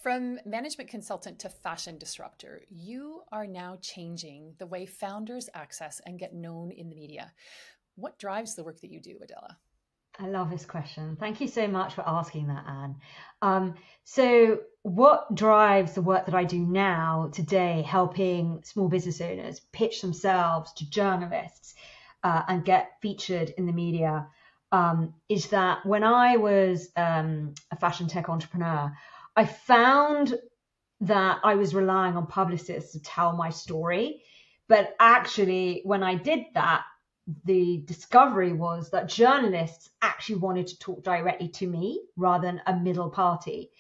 From management consultant to fashion disruptor, you are now changing the way founders access and get known in the media. What drives the work that you do, Adela? I love this question. Thank you so much for asking that, Anne. So what drives the work that I do now today, helping small business owners pitch themselves to journalists and get featured in the media, is that when I was a fashion tech entrepreneur, I found that I was relying on publicists to tell my story. But actually, when I did that, the discovery was that journalists actually wanted to talk directly to me rather than a middle party,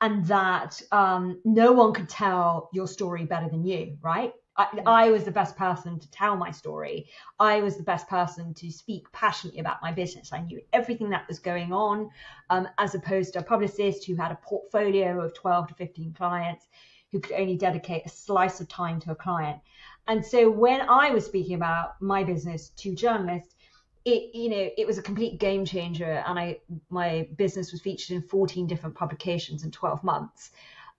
and that no one could tell your story better than you, right? I was the best person to tell my story. I was the best person to speak passionately about my business. I knew everything that was going on, as opposed to a publicist who had a portfolio of 12 to 15 clients who could only dedicate a slice of time to a client. And so when I was speaking about my business to journalists, it was a complete game changer. And my business was featured in 14 different publications in 12 months.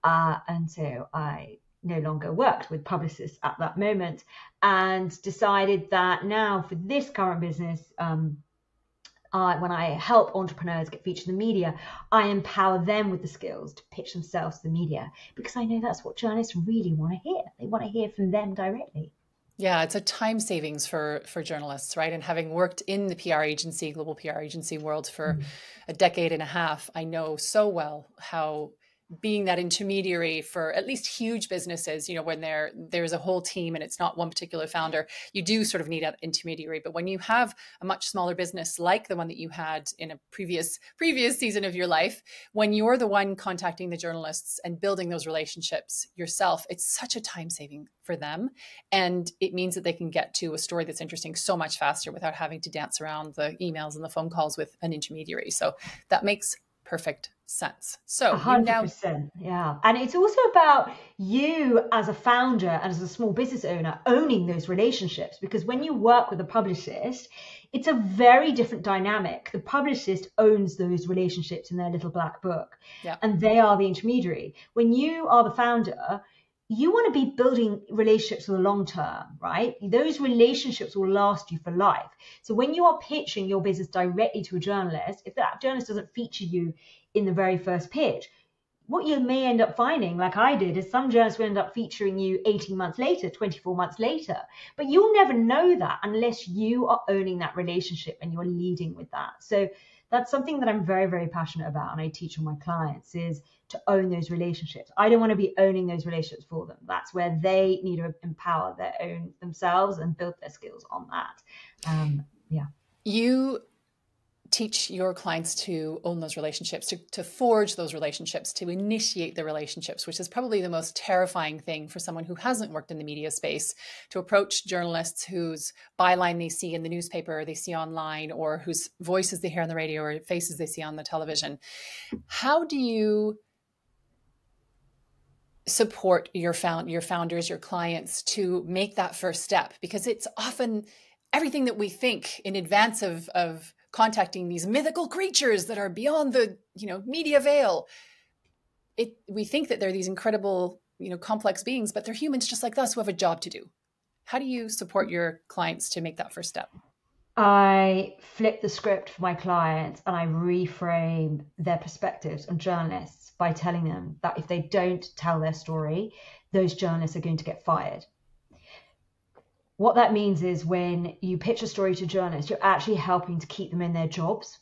And so I no longer worked with publicists at that moment and decided that now for this current business, when I help entrepreneurs get featured in the media, I empower them with the skills to pitch themselves to the media, because I know that's what journalists really want to hear. They want to hear from them directly. Yeah, it's a time savings for journalists, right? And having worked in the PR agency, global PR agency world for a decade and a half, I know so well how being that intermediary for at least huge businesses, when there's a whole team and it's not one particular founder, you do sort of need an intermediary. But when you have a much smaller business like the one that you had in a previous season of your life, when you're the one contacting the journalists and building those relationships yourself, it's such a time saving for them. And it means that they can get to a story that's interesting so much faster without having to dance around the emails and the phone calls with an intermediary. So that makes perfect sense. So 100%, yeah. And it's also about you as a founder and as a small business owner owning those relationships, because when you work with a publicist, it's a very different dynamic. The publicist owns those relationships in their little black book, and they are the intermediary. When you are the founder, you want to be building relationships for the long term, right? Those relationships will last you for life. So when you are pitching your business directly to a journalist, if that journalist doesn't feature you in the very first pitch, what you may end up finding, like I did, is some journalists will end up featuring you 18 months later, 24 months later. But you'll never know that unless you are owning that relationship and you're leading with that. So that's something that I'm very, very passionate about, and I teach all my clients, is to own those relationships. I don't want to be owning those relationships for them. That's where they need to empower their own themselves and build their skills on that. You teach your clients to own those relationships, to forge those relationships, to initiate the relationships, which is probably the most terrifying thing for someone who hasn't worked in the media space, to approach journalists whose byline they see in the newspaper or they see online, or whose voices they hear on the radio or faces they see on the television. How do you support your founders, your clients, to make that first step? Because it's often everything that we think in advance of contacting these mythical creatures that are beyond the media veil. We think that they're these incredible complex beings, but they're humans just like us who have a job to do. How do you support your clients to make that first step? I flip the script for my clients and I reframe their perspectives on journalists by telling them that if they don't tell their story, those journalists are going to get fired. What that means is when you pitch a story to journalists, you're actually helping to keep them in their jobs.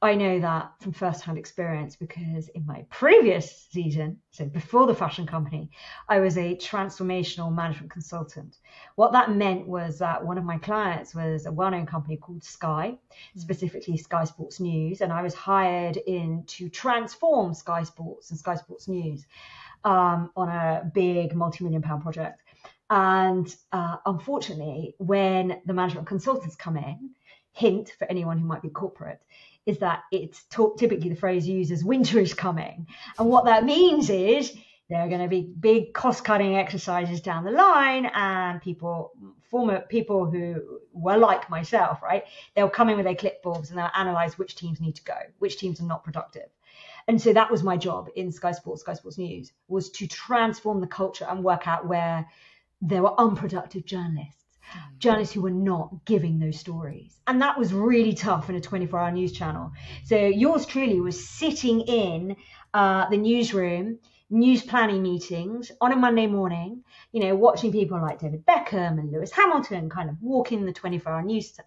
I know that from first-hand experience, because in my previous season, so before the fashion company, I was a transformational management consultant. What that meant was that one of my clients was a well-known company called Sky, specifically Sky Sports News, and I was hired in to transform Sky Sports and Sky Sports News on a big multi-million-pound project. And unfortunately, when the management consultants come in, hint for anyone who might be corporate, is that it's typically the phrase used as winter is coming. And what that means is there are going to be big cost-cutting exercises down the line, and people former people who were like myself, right? They'll come in with their clipboards and they'll analyze which teams need to go, which teams are not productive. And so that was my job in Sky Sports News, was to transform the culture and work out where there were unproductive journalists who were not giving those stories. And that was really tough in a 24-hour news channel. So yours truly was sitting in the newsroom, news planning meetings on a Monday morning, watching people like David Beckham and Lewis Hamilton kind of walking the 24-hour news,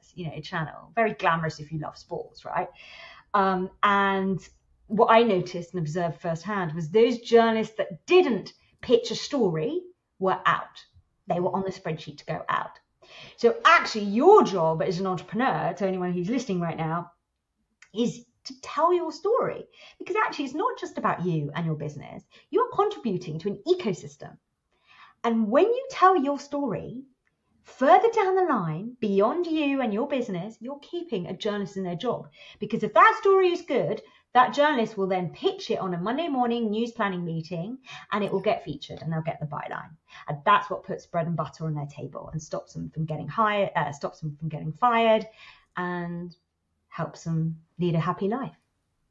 channel. Very glamorous if you love sports, right? And what I noticed and observed firsthand was those journalists that didn't pitch a story were out. They were on the spreadsheet to go out. So actually your job as an entrepreneur, to anyone who's listening right now, is to tell your story, because actually it's not just about you and your business. You're contributing to an ecosystem. And when you tell your story, further down the line, beyond you and your business, you're keeping a journalist in their job. Because if that story is good, that journalist will then pitch it on a Monday morning news planning meeting, and it will get featured and they'll get the byline. And that's what puts bread and butter on their table and stops them from getting fired, and helps them lead a happy life.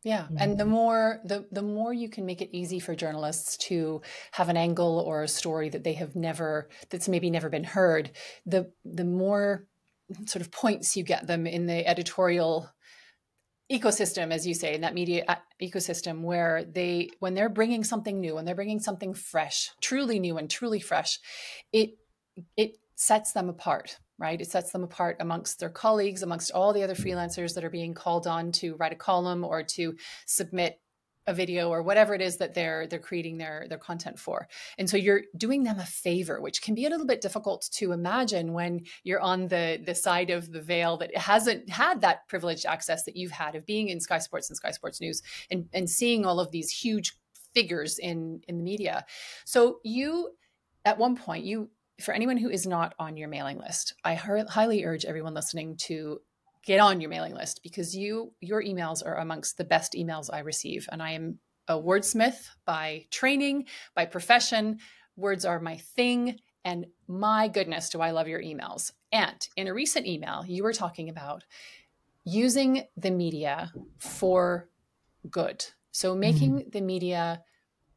Yeah. And the more you can make it easy for journalists to have an angle or a story that that's maybe never been heard, the more sort of points you get them in the editorial ecosystem, as you say, in that media ecosystem, where when they're bringing something new, when they're bringing something fresh, truly new and truly fresh, it sets them apart, right? It sets them apart amongst their colleagues, amongst all the other freelancers that are being called on to write a column or to submit a video or whatever it is that they're creating their content for. And so you're doing them a favor, which can be a little bit difficult to imagine when you're on the side of the veil that hasn't had that privileged access that you've had of being in Sky Sports and Sky Sports News and seeing all of these huge figures in the media. So you, at one point, for anyone who is not on your mailing list, I highly urge everyone listening to get on your mailing list, because your emails are amongst the best emails I receive. And I am a wordsmith by training, by profession. Words are my thing. And my goodness, do I love your emails. And in a recent email, you were talking about using the media for good. So making the media,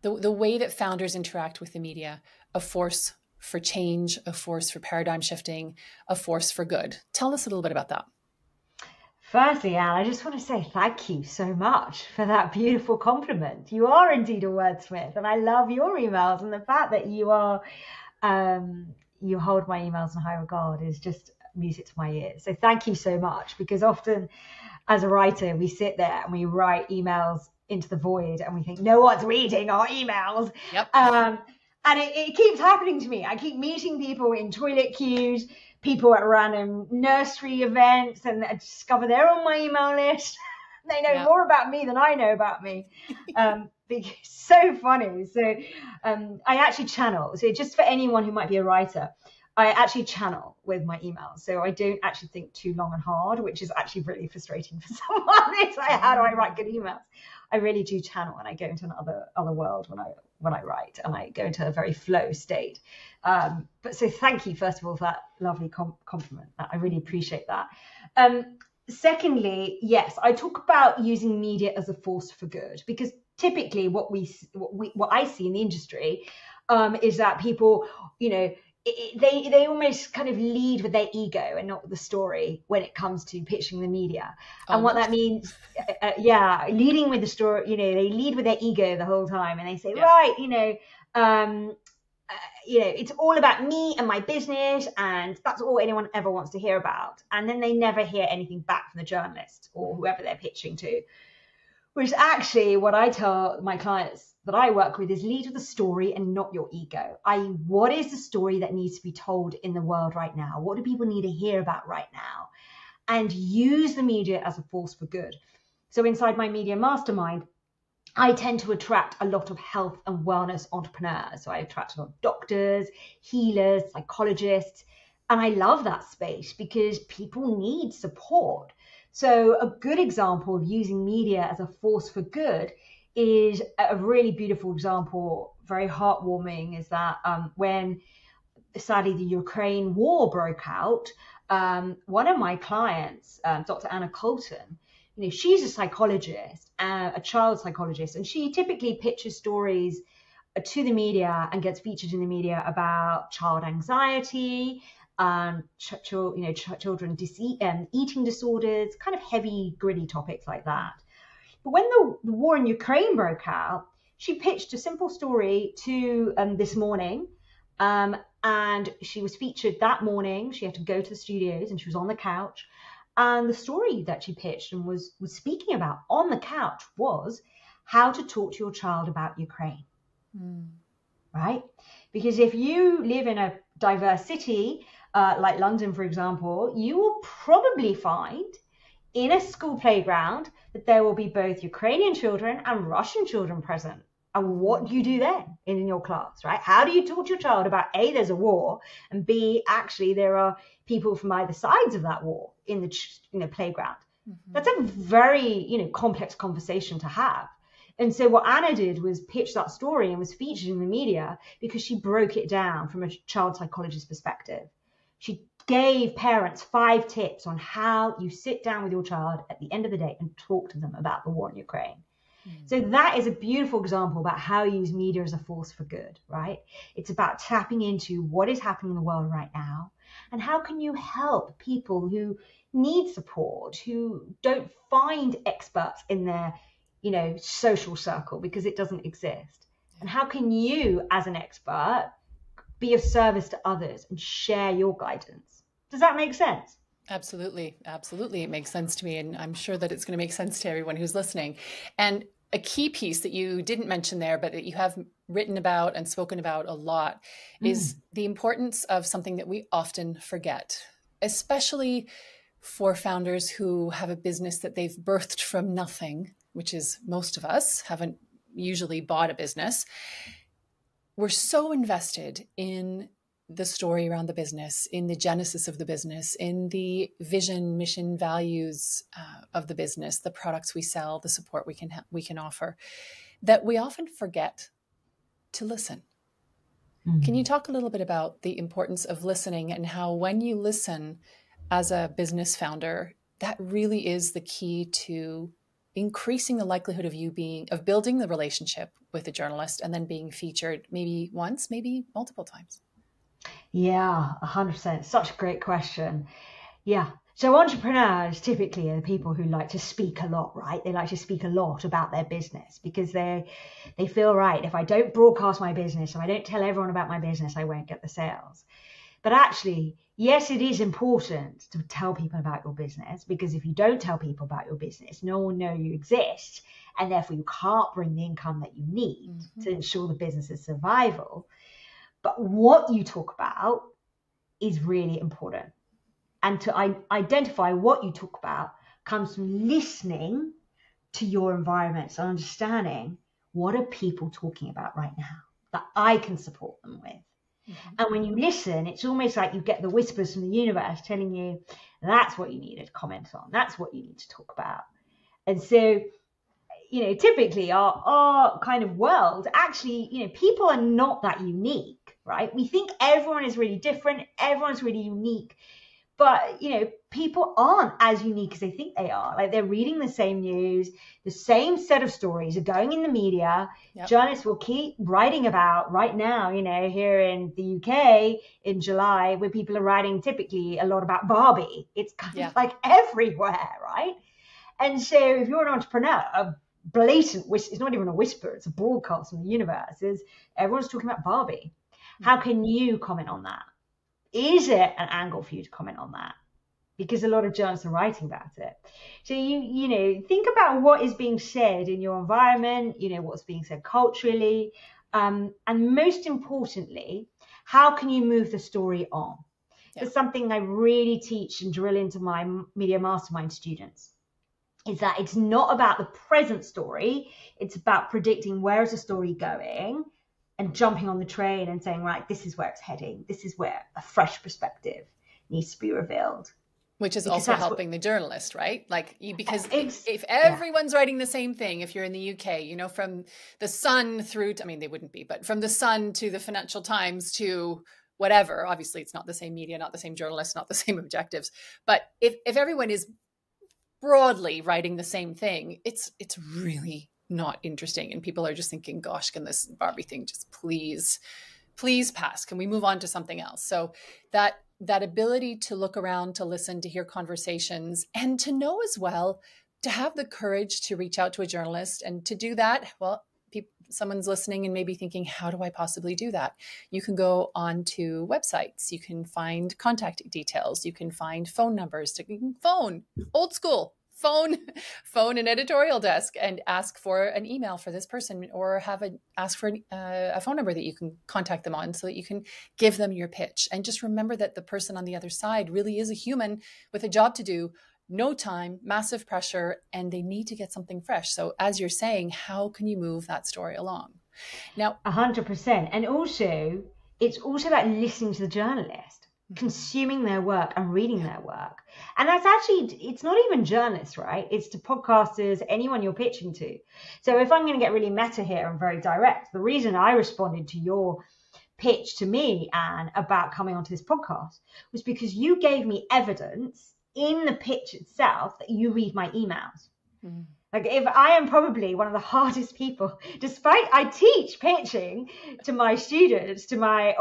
the way that founders interact with the media, a force for change, a force for paradigm shifting, a force for good. Tell us a little bit about that. Firstly, Anne, I just want to say thank you so much for that beautiful compliment. You are indeed a wordsmith, and I love your emails, and the fact that you are, you hold my emails in high regard is just music to my ears. So thank you so much, because often as a writer, we sit there and we write emails into the void and we think no one's reading our emails. Yep. And it keeps happening to me. I keep meeting people in toilet queues, people at random nursery events, and I discover they're on my email list. They know more about me than I know about me. It's so funny. So I actually channel. So just for anyone who might be a writer, I actually channel with my emails. So I don't actually think too long and hard, which is actually really frustrating for someone. It's like, how do I write good emails? I really do channel, and I go into another world when I write, and I go into a very flow state. But so thank you, first of all, for that lovely compliment. I really appreciate that. Secondly, yes, I talk about using media as a force for good, because typically what I see in the industry is that people, they almost kind of lead with their ego and not with the story when it comes to pitching the media. And what that means, leading with the story, they lead with their ego the whole time, and they say, it's all about me and my business, and that's all anyone ever wants to hear about. And then they never hear anything back from the journalist or whoever they're pitching to, which is actually what I tell my clients that I work with is lead with the story and not your ego. I.e., what is the story that needs to be told in the world right now? What do people need to hear about right now? And use the media as a force for good. So inside my media mastermind, I tend to attract a lot of health and wellness entrepreneurs. So I attract a lot of doctors, healers, psychologists, and I love that space because people need support. So a good example of using media as a force for good is a really beautiful example, very heartwarming, is that when sadly the Ukraine war broke out, one of my clients, Dr. Anna Colton, she's a psychologist, a child psychologist, and she typically pitches stories to the media and gets featured in the media about child anxiety, children eating disorders, kind of heavy, gritty topics like that. But when the war in Ukraine broke out, she pitched a simple story to This Morning, and she was featured that morning. She had to go to the studios, and she was on the couch. And the story that she pitched and was speaking about on the couch was how to talk to your child about Ukraine. Right? Because if you live in a diverse city, like London, for example, you will probably find in a school playground that there will be both Ukrainian children and Russian children present. And what do you do then in your class, right? How do you talk to your child about A, there's a war, and B, actually there are people from either sides of that war in the playground? That's a very, complex conversation to have. And so what Anna did was pitch that story and was featured in the media because she broke it down from a child psychologist perspective. She gave parents 5 tips on how you sit down with your child at the end of the day and talk to them about the war in Ukraine. So that is a beautiful example about how you use media as a force for good, right? It's about tapping into what is happening in the world right now and how can you help people who need support, who don't find experts in their, social circle because it doesn't exist. And how can you, as an expert, be of service to others and share your guidance? Does that make sense? Absolutely. Absolutely. It makes sense to me. And I'm sure that it's going to make sense to everyone who's listening. And a key piece that you didn't mention there, but that you have written about and spoken about a lot is the importance of something that we often forget, especially for founders who have a business that they've birthed from nothing, which is most of us haven't usually bought a business. We're so invested in the story around the business, in the genesis of the business, in the vision, mission, values of the business, the products we sell, the support we can offer, that we often forget to listen. Can you talk a little bit about the importance of listening and how when you listen as a business founder, that really is the key to increasing the likelihood of building the relationship with a journalist and then being featured maybe once, maybe multiple times? Yeah, 100%. Such a great question. Yeah. So entrepreneurs typically are the people who like to speak a lot, right? They like to speak a lot about their business because they feel, right, if I don't broadcast my business, if I don't tell everyone about my business, I won't get the sales. But actually, yes, it is important to tell people about your business because if you don't tell people about your business, no one will know you exist. And therefore, you can't bring the income that you need to ensure the business's survival. But what you talk about is really important. And to identify what you talk about comes from listening to your environment, so understanding what are people talking about right now that I can support them with. And when you listen, it's almost like you get the whispers from the universe telling you that's what you need to comment on. That's what you need to talk about. And so, typically our kind of world, actually, people are not that unique, right? We think everyone is really different. Everyone's really unique. But, people aren't as unique as they think they are. Like they're reading the same news, the same set of stories are going in the media. Yep. Journalists will keep writing about right now, here in the UK in July, where people are writing typically a lot about Barbie. It's kind of like everywhere, right? And so if you're an entrepreneur, a blatant whisper, it's not even a whisper, it's a broadcast from the universe, is everyone's talking about Barbie. How can you comment on that? Is it an angle for you to comment on that? Because a lot of journalists are writing about it. So you think about what is being said in your environment, what's being said culturally, and most importantly, how can you move the story on? Yeah. That's something I really teach and drill into my media mastermind students. Is that it's not about the present story, it's about predicting where is the story going and jumping on the train and saying, right, this is where it's heading. This is where a fresh perspective needs to be revealed. Which is also helping the journalist, right? Because if everyone's writing the same thing, if you're in the UK, from the Sun through to, they wouldn't be, but from the Sun to the Financial Times to whatever. Obviously, it's not the same media, not the same journalists, not the same objectives. But if everyone is broadly writing the same thing, it's really not interesting. And people are just thinking, gosh, can this Barbie thing just please pass? Can we move on to something else? So that ability to look around, to listen, to hear conversations, and to know as well, to have the courage to reach out to a journalist. And to do that, well, someone's listening and maybe thinking, how do I possibly do that? You can go onto websites. You can find contact details. You can find phone numbers. You can phone, old school, phone an editorial desk and ask for an email for this person, or ask for a phone number that you can contact them on so that you can give them your pitch. And just remember that the person on the other side really is a human with a job to do, no time, massive pressure, and they need to get something fresh. So as you're saying, how can you move that story along? Now, 100%. And also, it's also about listening to the journalist, consuming their work and reading their work. And that's actually, it's not even journalists, right? It's to podcasters, anyone you're pitching to. So if I'm going to get really meta here and very direct, the reason I responded to your pitch to me, Anne, about coming onto this podcast was because you gave me evidence in the pitch itself that you read my emails. Like, if I am probably one of the hardest people, despite I teach pitching to my students, to my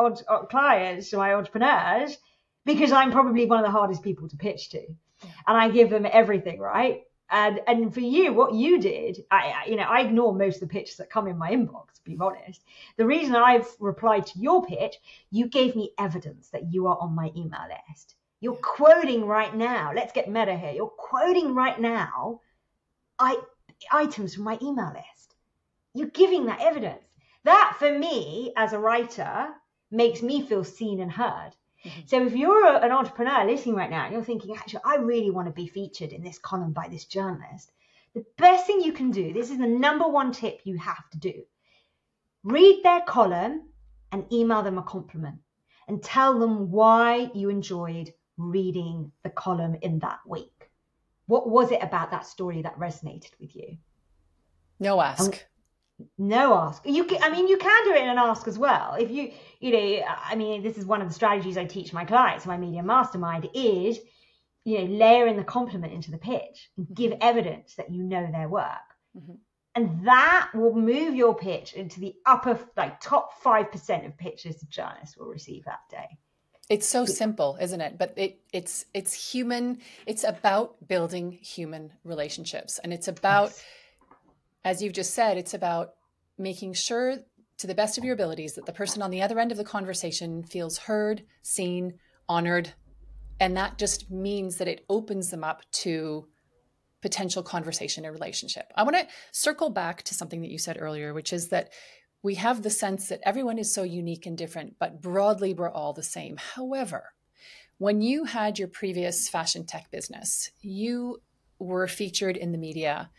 clients, to my entrepreneurs, because I'm probably one of the hardest people to pitch to, and I give them everything, right? And for you, what you did, I ignore most of the pitches that come in my inbox, to be honest. The reason I've replied to your pitch, you gave me evidence that you are on my email list. You're quoting right now. Let's get meta here. You're quoting right now items from my email list. You're giving that evidence. That, for me, as a writer, makes me feel seen and heard. So if you're an entrepreneur listening right now and you're thinking, actually, I really want to be featured in this column by this journalist, the best thing you can do, this is the number one tip you have to do, read their column and email them a compliment and tell them why you enjoyed reading the column in that week. What was it about that story that resonated with you? No ask. No ask. You can do it in an ask as well. If this is one of the strategies I teach my clients, my media mastermind, is, layer in the compliment into the pitch and give evidence that you know their work. And that will move your pitch into the upper, top 5% of pitches the journalists will receive that day. It's so simple, isn't it? But it's human. It's about building human relationships. And it's about, yes, as you've just said, it's about making sure to the best of your abilities that the person on the other end of the conversation feels heard, seen, honored. And that just means that it opens them up to potential conversation and relationship. I want to circle back to something that you said earlier, which is that we have the sense that everyone is so unique and different, but broadly we're all the same. However, when you had your previous fashion tech business, you were featured in the media,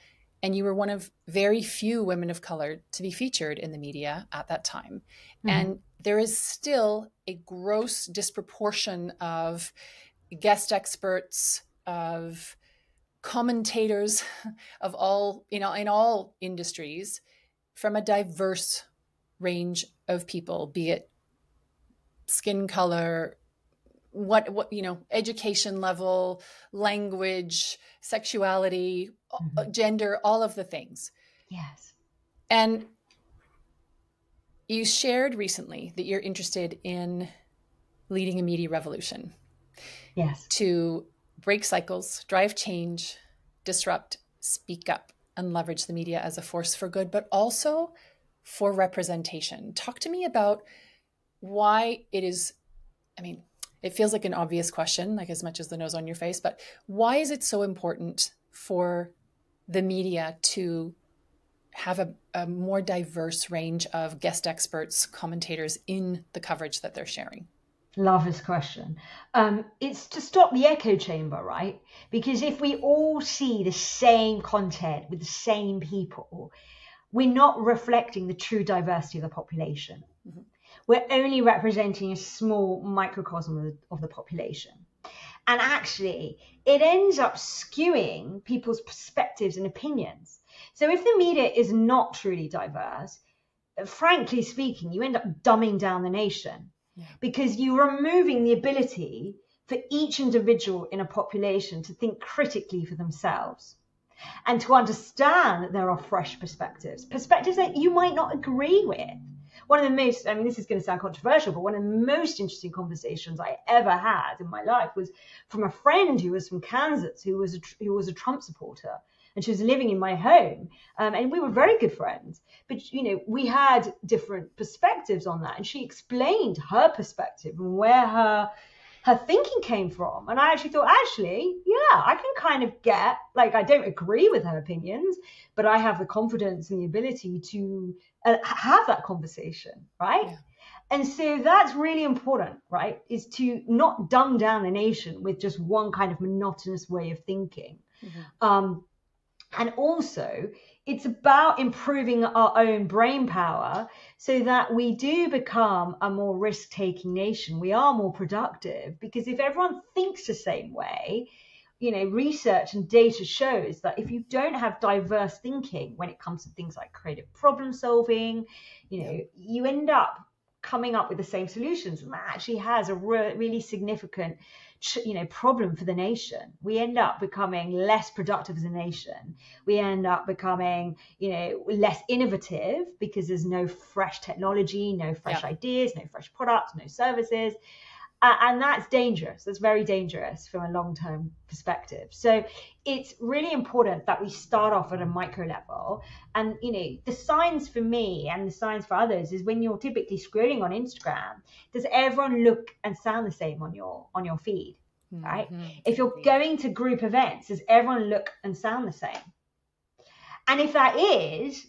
and you were one of very few women of color to be featured in the media at that time. And there is still a gross disproportion of guest experts, of commentators of all, in all industries, from a diverse range of people, be it skin color, what education level, language, sexuality, gender, all of the things. Yes. And you shared recently that you're interested in leading a media revolution. Yes. To break cycles, drive change, disrupt, speak up, and leverage the media as a force for good, but also for representation. Talk to me about why it is, it feels like an obvious question, like as much as the nose on your face, but why is it so important for the media to have a more diverse range of guest experts, commentators in the coverage that they're sharing? Love this question. It's to stop the echo chamber, right? Because if we all see the same content with the same people, we're not reflecting the true diversity of the population. We're only representing a small microcosm of the population. And actually, it ends up skewing people's perspectives and opinions. So if the media is not truly diverse, frankly speaking, you end up dumbing down the nation. Yeah. because you're removing the ability for each individual in a population to think critically for themselves and to understand that there are fresh perspectives that you might not agree with. One of the most, I mean, this is going to sound controversial, but one of the most interesting conversations I ever had in my life was from a friend who was from Kansas, who was a Trump supporter, and she was living in my home, and we were very good friends. But we had different perspectives on that, and she explained her perspective and where her thinking came from. And I actually thought, yeah, I can kind of get, like, I don't agree with her opinions, but I have the confidence and the ability to have that conversation, right? Yeah. And so that's really important, right? Is to not dumb down a nation with just one kind of monotonous way of thinking. Mm-hmm. And also, it's about improving our own brain power so that we do become a more risk-taking nation. We are more productive, because if everyone thinks the same way, research and data shows that if you don't have diverse thinking when it comes to things like creative problem solving, you end up coming up with the same solutions, and that actually has a really significant problem for the nation. We end up becoming less productive as a nation. We end up becoming less innovative because there's no fresh technology, no fresh ideas, no fresh products, no services. And that's dangerous. That's very dangerous from a long-term perspective. So it's really important that we start off at a micro level. And, the science for me and the science for others is when you're typically scrolling on Instagram, does everyone look and sound the same on your feed, right? Mm-hmm. If you're going to group events, does everyone look and sound the same? And if that is,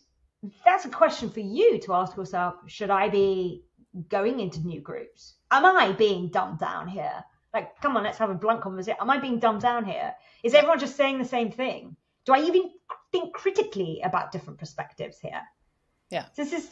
that's a question for you to ask yourself, should I be going into new groups? Am I being dumbed down here? Like, come on, let's have a blunt conversation. Am I being dumbed down here? Is everyone just saying the same thing? Do I even think critically about different perspectives here? Yeah. So this is,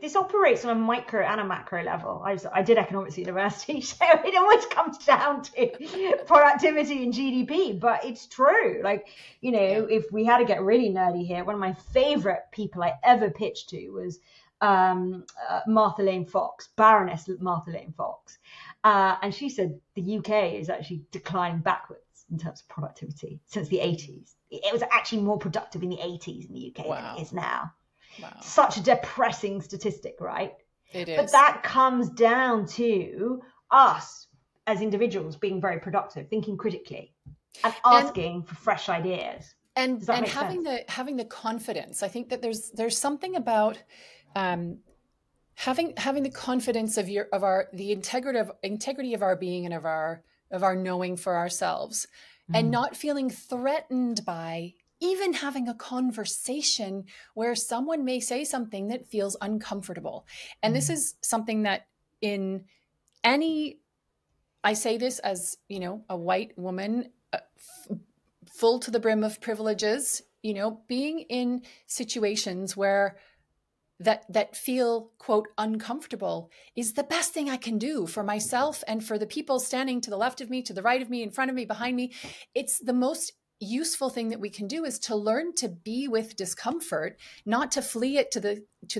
this operates on a micro and a macro level. I did economics at university, so it always comes down to productivity and GDP, but it's true. Like, if we had to get really nerdy here, one of my favorite people I ever pitched to was Martha Lane Fox, Baroness Martha Lane Fox. And she said the UK is actually declining backwards in terms of productivity since the 80s. It was actually more productive in the 80s in the UK than it is now. Wow. Such a depressing statistic, right? It is. But that comes down to us as individuals being very productive, thinking critically, and asking for fresh ideas. And having the confidence. I think that there's something about having the confidence of the integrity of our being and of our knowing for ourselves, and not feeling threatened by even having a conversation where someone may say something that feels uncomfortable. And this is something that I say this as, a white woman, full to the brim of privileges, being in situations where that feel, quote, uncomfortable is the best thing I can do for myself and for the people standing to the left of me, to the right of me, in front of me, behind me. It's the most useful thing that we can do, is to learn to be with discomfort, not to flee it to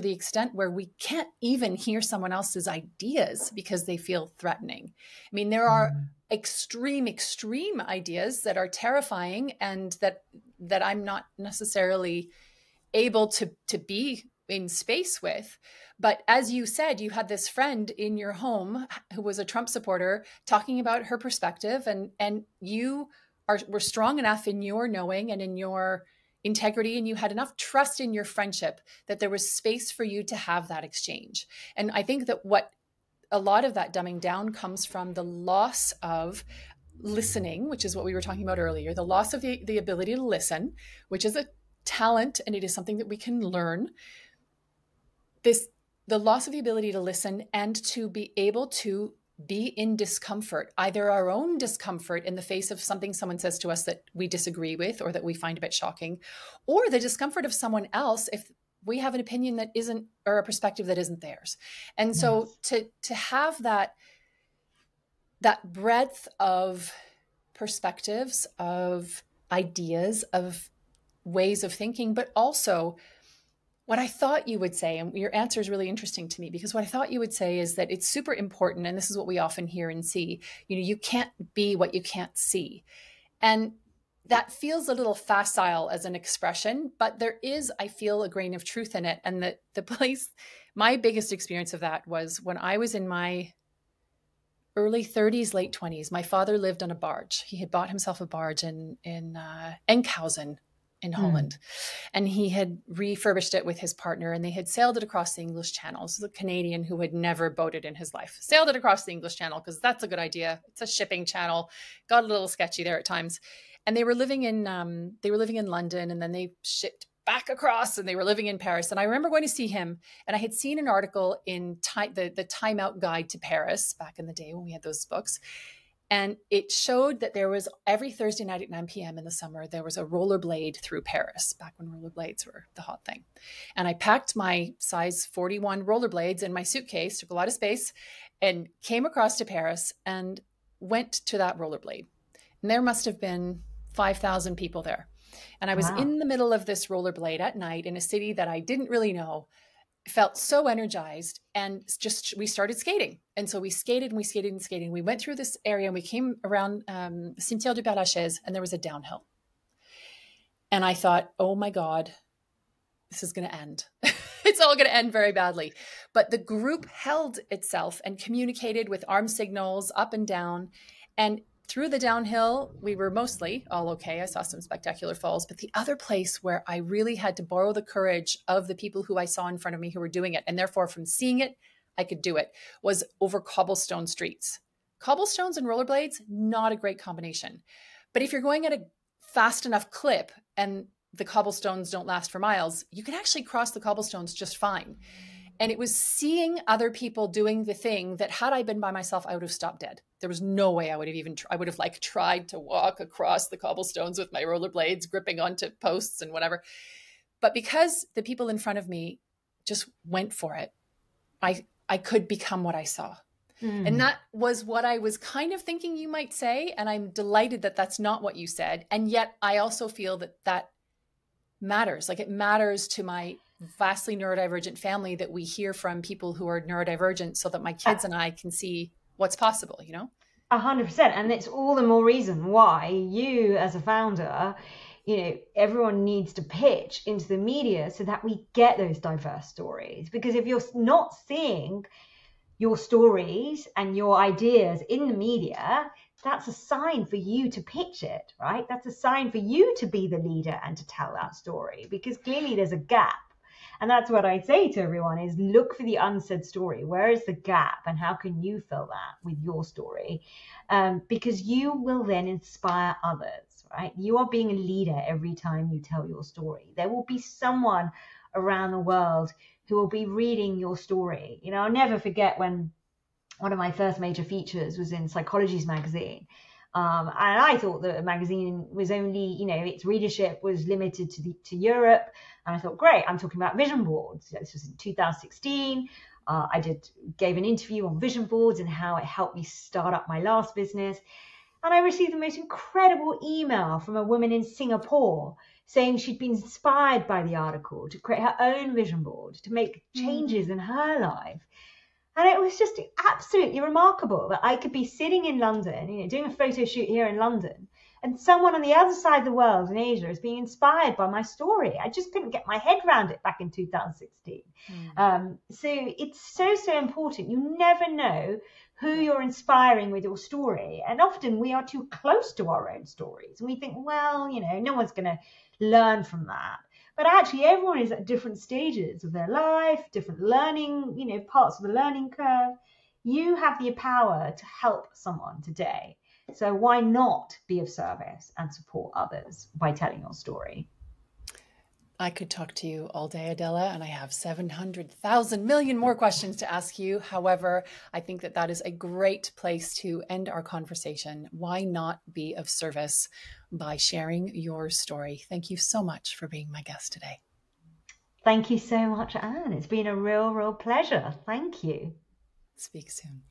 the extent where we can't even hear someone else's ideas because they feel threatening. I mean, there are extreme ideas that are terrifying and that I'm not necessarily able to be in space with. But as you said, you had this friend in your home who was a Trump supporter talking about her perspective, and you were strong enough in your knowing and in your integrity, and you had enough trust in your friendship that there was space for you to have that exchange. And I think that what a lot of that dumbing down comes from the loss of listening, which is what we were talking about earlier, the loss of the ability to listen, which is a talent, and it is something that we can learn. The loss of the ability to listen and to be able to be in discomfort, either our own discomfort in the face of something someone says to us that we disagree with or that we find a bit shocking, or the discomfort of someone else if we have an opinion that isn't, or a perspective that isn't theirs. And so to have that breadth of perspectives, of ideas, of ways of thinking, but also What I thought you would say, and your answer is really interesting to me, because what I thought you would say is that it's super important, and this is what we often hear and see, you can't be what you can't see. And that feels a little facile as an expression, but there is, I feel, a grain of truth in it. And the place, my biggest experience of that was when I was in my early 30s, late 20s. My father lived on a barge. He had bought himself a barge in Enkhuizen in Holland. And he had refurbished it with his partner, and they had sailed it across the English Channel. This is a Canadian who had never boated in his life. Sailed it across the English Channel because that's a good idea. It's a shipping channel. Got a little sketchy there at times. And they were living in London, and then they shipped back across, and they were living in Paris. And I remember going to see him, and I had seen an article in the Time Out Guide to Paris back in the day when we had those books. And it showed that there was every Thursday night at 9 p.m. in the summer, there was a rollerblade through Paris, back when rollerblades were the hot thing. And I packed my size 41 rollerblades in my suitcase, took a lot of space, and came across to Paris and went to that rollerblade. And there must have been 5,000 people there. And I was in the middle of this rollerblade at night in a city that I didn't really know, felt so energized, and we started skating. And so we skated and we skated and skated. We went through this area and we came around Cimetière du Père-Lachaise, and there was a downhill. And I thought, oh my God, this is going to end. It's all going to end very badly. But the group held itself and communicated with arm signals up and down. And through the downhill, we were mostly all okay. I saw some spectacular falls, but the other place where I really had to borrow the courage of the people who I saw in front of me who were doing it, and therefore from seeing it, I could do it, was over cobblestone streets. Cobblestones and rollerblades, not a great combination. But if you're going at a fast enough clip and the cobblestones don't last for miles, you can actually cross the cobblestones just fine. And it was seeing other people doing the thing that had I been by myself, I would have stopped dead. There was no way I would have like tried to walk across the cobblestones with my rollerblades, gripping onto posts and whatever. But because the people in front of me just went for it, I could become what I saw. And that was what I was kind of thinking you might say. And I'm delighted that that's not what you said. And yet I also feel that that matters. Like, it matters to my vastly neurodivergent family that we hear from people who are neurodivergent, so that my kids and I can see what's possible, 100%. And it's all the more reason why you, as a founder, everyone needs to pitch into the media so that we get those diverse stories. Because if you're not seeing your stories and your ideas in the media, that's a sign for you to pitch it, right? That's a sign for you to be the leader and to tell that story, because clearly there's a gap. And that's what I say to everyone is look for the unsaid story. Where is the gap, and how can you fill that with your story? Because you will then inspire others, right? You are being a leader every time you tell your story. There will be someone around the world who will be reading your story. I'll never forget when one of my first major features was in Psychology's magazine. And I thought that the magazine was only, its readership was limited to Europe. And I thought, great, I'm talking about vision boards. This was in 2016. I gave an interview on vision boards and how it helped me start up my last business. And I received the most incredible email from a woman in Singapore saying she'd been inspired by the article to create her own vision board, to make changes in her life. And it was just absolutely remarkable that I could be sitting in London, doing a photo shoot here in London, and someone on the other side of the world in Asia is being inspired by my story. I just couldn't get my head around it back in 2016. So it's so important. You never know who you're inspiring with your story. And often we are too close to our own stories. And we think, well, no one's going to learn from that. But actually, everyone is at different stages of their life, different learning, parts of the learning curve. You have the power to help someone today. So why not be of service and support others by telling your story? I could talk to you all day, Adela, and I have 700,000 million more questions to ask you. However, I think that is a great place to end our conversation. Why not be of service by sharing your story? Thank you so much for being my guest today. Thank you so much, Anne. It's been a real pleasure. Thank you. Speak soon.